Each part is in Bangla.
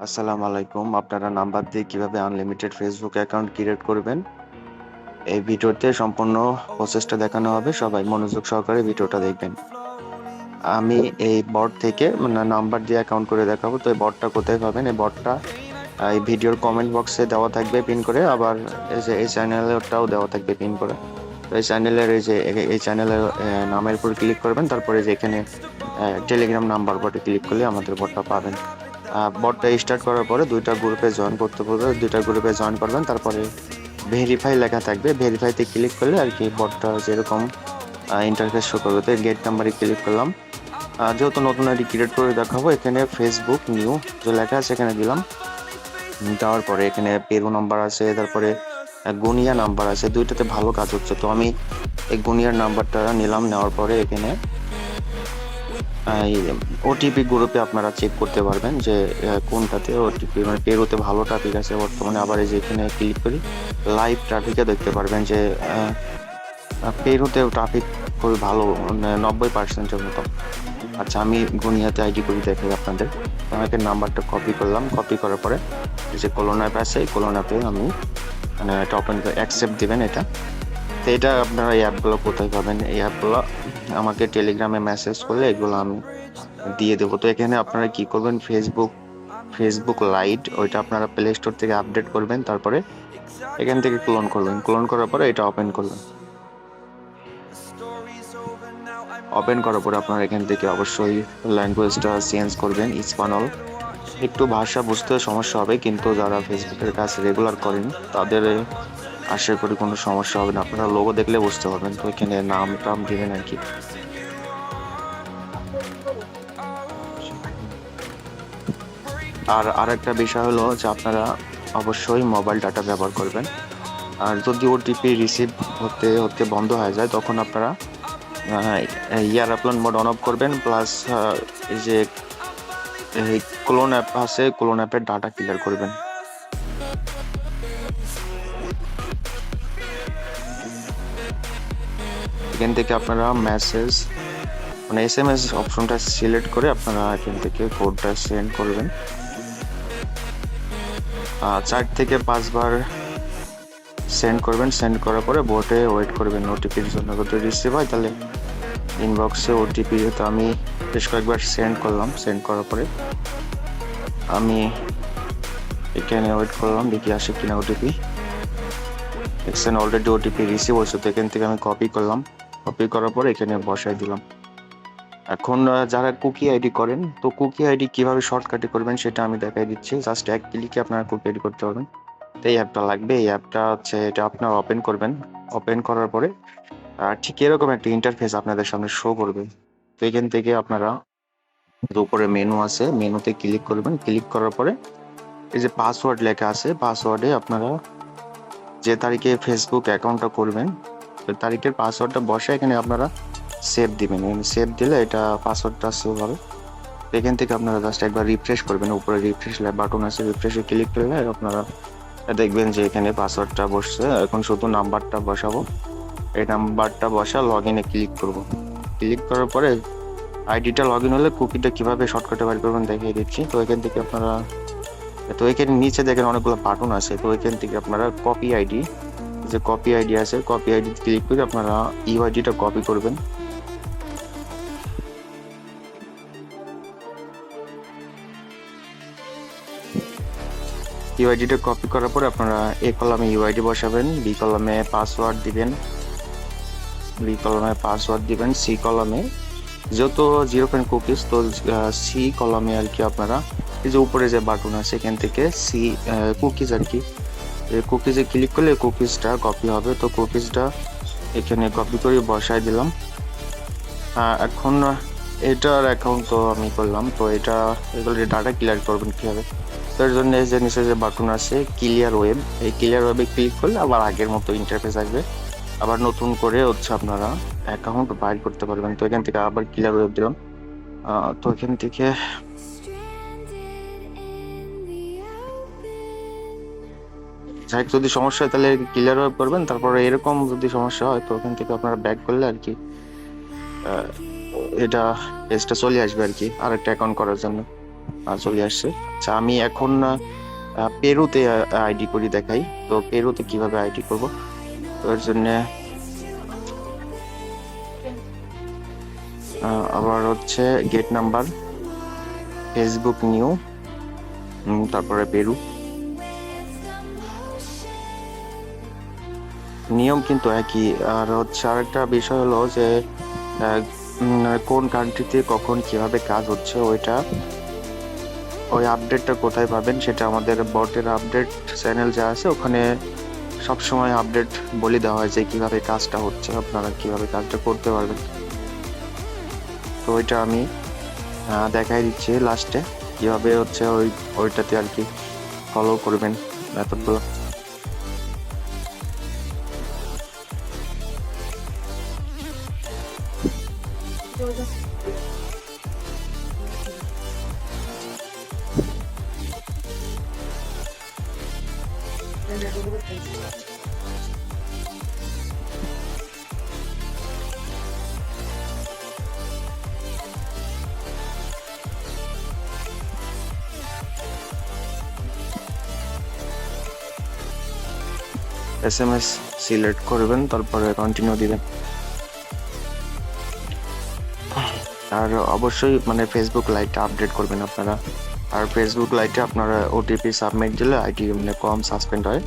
আসসালামু আলাইকুম। আপনারা নাম্বার দিয়ে কিভাবে আনলিমিটেড ফেসবুক অ্যাকাউন্ট ক্রিয়েট করবেন, এই ভিডিওতে সম্পূর্ণ প্রসেসটা দেখানো হবে। সবাই মনোযোগ সহকারে ভিডিওটা দেখবেন। আমি এই বট থেকে নাম্বার দিয়ে অ্যাকাউন্ট করে দেখাবো। তো এই বটটা কোথায় পাবেন? এই বটটা এই ভিডিওর কমেন্ট বক্সে দেওয়া থাকবে পিন করে, আবার এই যে এই চ্যানেলেরটাও দেওয়া থাকবে পিন করে। তো এই চ্যানেলের এই চ্যানেলের নামের উপর ক্লিক করবেন, তারপরে যে এখানে টেলিগ্রাম নাম্বার বটে ক্লিক করলে আমাদের বটটা পাবেন। বটটা স্টার্ট করার পরে দুইটা গ্রুপে জয়েন করতে বলবে, দুইটা গ্রুপে জয়েন করবেন, তারপরে ভেরিফাই লেখা থাকবে, ভেরিফাইতে ক্লিক করলে আর কি বটটা যেরকম ইন্টারফেস শো করবে। তো গেট নাম্বারে ক্লিক করলাম। যেহেতু নতুন আইডি ক্রিয়েট করে দেখাবো, এখানে ফেসবুক নিউ যে লেখা আছে এখানে দিলাম। দেওয়ার পরে এখানে পেরু নাম্বার আছে, তারপরে গুনিয়া নাম্বার আছে, দুইটাতে ভালো কাজ হচ্ছে। তো আমি এই গুনিয়ার নাম্বারটা নিলাম। নেওয়ার পরে এখানে ওটিপি গ্রুপে আপনারা চেক করতে পারবেন যে কোনটাতে ওটিপি, মানে পেরুতে ভালো ট্রাফিক আছে বর্তমানে। আবার এই যে এখানে ক্লিক করি, লাইভ ট্রাফিকে দেখতে পারবেন যে পেরুতে ট্রাফিক খুবই ভালো, 90%-এর মতো। আচ্ছা, আমি গুনিয়াতে আইডি করে দেখাই আপনাদের। আমাকে নাম্বারটা কপি করলাম। কপি করার পরে এই যে কোলন অ্যাপ আছে, এই কোলন অ্যাপে আমি মানে এটা ওপেন করে অ্যাকসেপ্ট দিবেন এটা। তো এটা আপনারা এই অ্যাপগুলো কোথায় পাবেন? এই অ্যাপগুলো আমাকে টেলিগ্রামে মেসেজ করলে এগুলো আমি দিয়ে দেবো। তো এখানে আপনারা কি করবেন, ফেসবুক লাইট ওইটা আপনারা প্লে স্টোর থেকে আপডেট করবেন, তারপরে এখান থেকে ক্লোন করবেন। ক্লোন করার পরে এটা ওপেন করবেন। ওপেন করার পরে আপনারা এখান থেকে অবশ্যই ল্যাঙ্গুয়েজটা চেঞ্জ করবেন, স্পানল। একটু ভাষা বুঝতে সমস্যা হবে, কিন্তু যারা ফেসবুকের কাজ রেগুলার করেন তাদের আশা করি কোনো সমস্যা হবে না। আপনারা লোগো দেখলে বুঝতে পারবেন। তো এখানে নাম টাম দিবেন আর কি। আর আরেকটা বিষয় হলো যে আপনারা অবশ্যই মোবাইল ডাটা ব্যবহার করবেন। আর যদি ওটিপি রিসিভ হতে হতে বন্ধ হয়ে যায়, তখন আপনারা এয়ারপ্লেন মোড অন অফ করবেন, প্লাস এই যে এই ক্লোন অ্যাপ আছে, ক্লোন অ্যাপের ডাটা ক্লিয়ার করবেন। এখান থেকে আপনারা মেসেজ মানে SMS অপশনটা সিলেক্ট করে আপনারা এখান থেকে কোডটা সেন্ড করবেন। 4 থেকে 5 বার সেন্ড করবেন। সেন্ড করার পরে বোটে ওয়েট করবেন ওটিপির জন্য। যদি রিসিভ হয় তাহলে ইনবক্সে ওটিপি, তো আমি বেশ কয়েকবার সেন্ড করলাম। সেন্ড করার পরে আমি এখানে ওয়েট করলাম, দেখি আসে কিনা ওটিপি। দেখছেন অলরেডি ওটিপি রিসিভ হয়েছে। তো এখান থেকে আমি কপি করলাম। কপি করার পরে এখানে বসাই দিলাম। এখন যারা কুকি আইডি করেন, তো কুকি আইডি কিভাবে শর্টকাটে করবেন সেটা আমি দেখাই দিচ্ছি। জাস্ট এক ক্লিকে আপনারা কুকি আইডি করতে পারবেন। তো এই অ্যাপটা লাগবে। এই অ্যাপটা হচ্ছে এটা আপনারা ওপেন করবেন। ওপেন করার পরে ঠিক এরকম একটা ইন্টারফেস আপনাদের সামনে শো করবে। তো এখান থেকে আপনারা উপরে মেনু আছে, মেনুতে ক্লিক করবেন। ক্লিক করার পরে এই যে পাসওয়ার্ড লেখা আছে, পাসওয়ার্ডে আপনারা যে তারিখে ফেসবুক অ্যাকাউন্টটা করবেন ওই তারিখের পাসওয়ার্ডটা বসে এখানে আপনারা সেভ দিবেন। সেভ দিলে এটা পাসওয়ার্ডটা সেভ হবে। এখান থেকে আপনারা জাস্ট একবার রিফ্রেশ করবেন। উপরে রিফ্রেশ বাটন আছে, রিফ্রেশে ক্লিক করলে আপনারা দেখবেন যে এখানে পাসওয়ার্ডটা বসছে। এখন শুধু নাম্বারটা বসাবো। এই নাম্বারটা বসা লগ ইনে ক্লিক করব। ক্লিক করার পরে আইডিটা লগ ইন হলে কুকিটা কিভাবে শর্টকাটে বার করবেন দেখিয়ে দিচ্ছি। তো এখান থেকে আপনারা, তো এখানে নিচে দেখেন অনেকগুলো বাটন আছে। তো এখান থেকে আপনারা কপি আইডি, যে কপি আইডি আছে, কপি আইডি ক্লিক করে আপনারা ইউআইডিটা কপি করবেন। ইউআইডিটা কপি করার পরে আপনারা এ কলামে ইউআইডি বসাবেন, বি কলামে পাসওয়ার্ড দিবেন, সি কলামে যেহেতু 0 কুকিজ, তো সি কলামে আর কি আপনারা এই যে উপরে যে বাটন আছে এখান থেকে সি কুকিজ আর কি, কুকিজে ক্লিক করলে কুকিজটা কপি হবে। তো কুকিজটা এখানে কপি করে বসাই দিলাম। এখন এটার অ্যাকাউন্ট তো আমি করলাম। তো এগুলো ডাটা ক্লিয়ার করবেন কীভাবে, তার জন্য এই যে নিচে যে বাটন আছে ক্লিয়ার ওয়েব, এই ক্লিয়ার ওয়েবে ক্লিক করলে আবার আগের মতো ইন্টারফেস আসবে। আবার নতুন করে হচ্ছে আপনারা অ্যাকাউন্ট বাইর করতে পারবেন। তো এখান থেকে আবার ক্লিয়ার ওয়েব দিলাম। তো এখান থেকে যাই যদি সমস্যা হয় তাহলে ক্লিয়ার ওয়েব করবেন। তারপরে এরকম যদি সমস্যা হয় তো ওখান থেকে আপনারা ব্যাক করলে আর কি এটা পেজটা চলে আসবে আর কি আরেকটা অ্যাকাউন্ট করার জন্য। চলে আসছে। আচ্ছা, আমি এখন পেরুতে আইডি করি দেখাই। তো পেরুতে কিভাবে আইডি করব, তো এর জন্য আবার হচ্ছে গেট নাম্বার, ফেসবুক নিউ, তারপরে পেরু। নিয়ম কিন্তু একই। আর হচ্ছে আরেকটা বিষয় হলো যে কোন কান্ট্রিতে কখন কিভাবে কাজ হচ্ছে ওই আপডেটটা কোথায় পাবেন, সেটা আমাদের বটের আপডেট চ্যানেল যা আছে ওখানে সবসময় আপডেট বলে দেওয়া হয় যে কিভাবে কাজটা হচ্ছে, আপনারা কিভাবে কাজটা করতে পারবেন। তো ওইটা আমি দেখাই দিচ্ছি লাস্টে, কিভাবে হচ্ছে ওইটাতে আর কি ফলো করবেন মেথডগুলো। SMS সিলেক্ট করবেন, তারপরে কন্টিনিউ দিবেন। আর অবশ্যই মানে ফেসবুক লাইটটা আপডেট করবেন আপনারা। আর ফেসবুক লাইটে আপনারা ওটিপি সাবমিট দিলে আইডি মানে কম সাসপেন্ড হয়।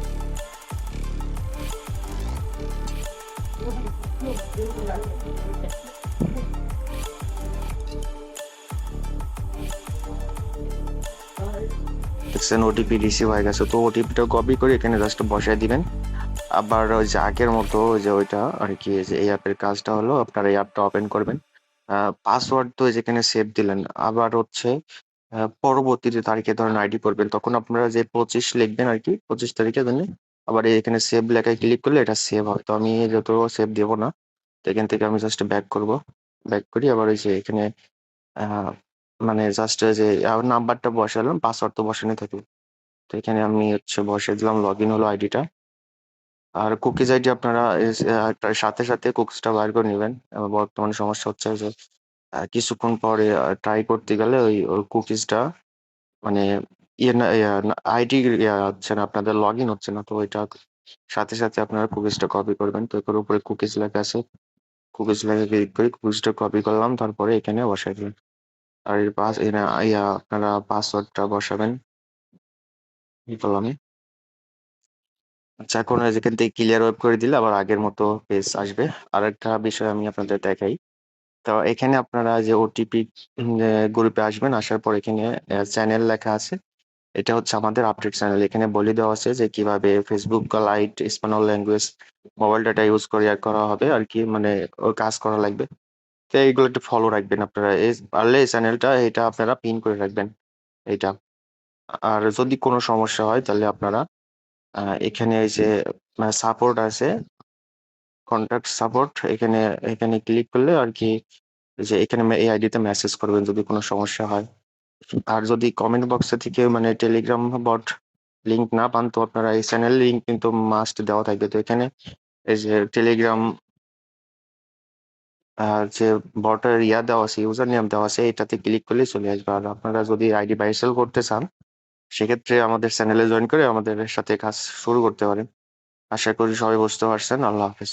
দেখছেন ওটিপি রিসিভ হয়ে গেছে, তো ওটিপিটা কপি করে এখানে জাস্ট বসায় দিবেন। আবার ওই যে আগের মতো যে ওইটা আর কি, যে এই অ্যাপের কাজটা হলো আপনারা এই অ্যাপটা ওপেন করবেন, পাসওয়ার্ড তো যেখানে সেভ দিলেন, আবার হচ্ছে পরবর্তীতে তারিখে ধরেন আইডি করবেন, তখন আপনারা যে 25 লিখবেন আর কি, 25 তারিখে জন্য আবার এখানে সেভ লেখায় ক্লিক করলে এটা সেভ হয়। তো আমি যত সেভ দেবো না, তো এখান থেকে আমি জাস্ট ব্যাক করব। ব্যাক করি, আবার ওই যে এখানে আহ, মানে জাস্ট যে নাম্বারটা বসালাম, পাসওয়ার্ড তো বসানো থাকবে, তো এখানে আমি হচ্ছে বসিয়ে দিলাম, লগ ইন হলো আইডিটা। আর কুকিজ আইডি আপনারা তার সাথে সাথে কুকিজটা বার করে নেবেন। বর্তমানে সমস্যা হচ্ছে যে কিছুক্ষণ পরে ট্রাই করতে গেলে ওই কুকিজটা মানে ইয়ে না, আইডি হচ্ছে না, আপনাদের লগ ইন হচ্ছে না। তো ওইটা সাথে সাথে আপনারা কুকিজটা কপি করবেন। তো এর উপরে কুকিজ লেখা আছে, কুকিজ লেখা ক্লিক করে কুকিজটা কপি করলাম, তারপরে এখানে বসাই দিবেন। আর এর পাস আপনারা পাসওয়ার্ডটা বসাবেন, কি করলাম আমি। আচ্ছা, এখন যেখান থেকে ক্লিয়ার ওয়েব করে দিলে আবার আগের মতো পেজ আসবে। আর একটা বিষয় আমি আপনাদের দেখাই। তো এখানে আপনারা যে ওটিপি গ্রুপে আসবেন, আসার পর এখানে চ্যানেল লেখা আছে, এটা হচ্ছে আমাদের আপডেট চ্যানেল। এখানে বলে দেওয়া আছে যে কিভাবে Facebook light Spanish language mobile data use করে করা হবে আর কি, মানে ওর কাজ করা লাগবে। তো এইগুলো একটু ফলো রাখবেন আপনারা, পারলে এই চ্যানেলটা এটা আপনারা পিন করে রাখবেন এইটা। আর যদি কোনো সমস্যা হয় তাহলে আপনারা এখানে এই যে সাপোর্ট আছে, কন্ট্যাক্ট সাপোর্ট, এখানে এখানে ক্লিক করলে আর কি যে এখানে এই আইডিতে মেসেজ করবেন যদি কোনো সমস্যা হয়। আর যদি কমেন্ট বক্সে থেকে মানে টেলিগ্রাম বট লিংক না পান, তো আপনারা এই চ্যানেল লিংক কিন্তু মাস্ট দেওয়া থাকবে। তো এখানে এই যে টেলিগ্রাম যে বটের দেওয়া আছে, ইউজার নেম দেওয়া আছে, এটাতে ক্লিক করলে চলে আসবে। আর আপনারা যদি আইডি বাইসেল করতে চান, সেক্ষেত্রে আমাদের চ্যানেলে জয়েন করে আমাদের সাথে কাজ শুরু করতে পারেন। আশা করি সবাই বুঝতে পারছেন। আল্লাহ হাফেজ।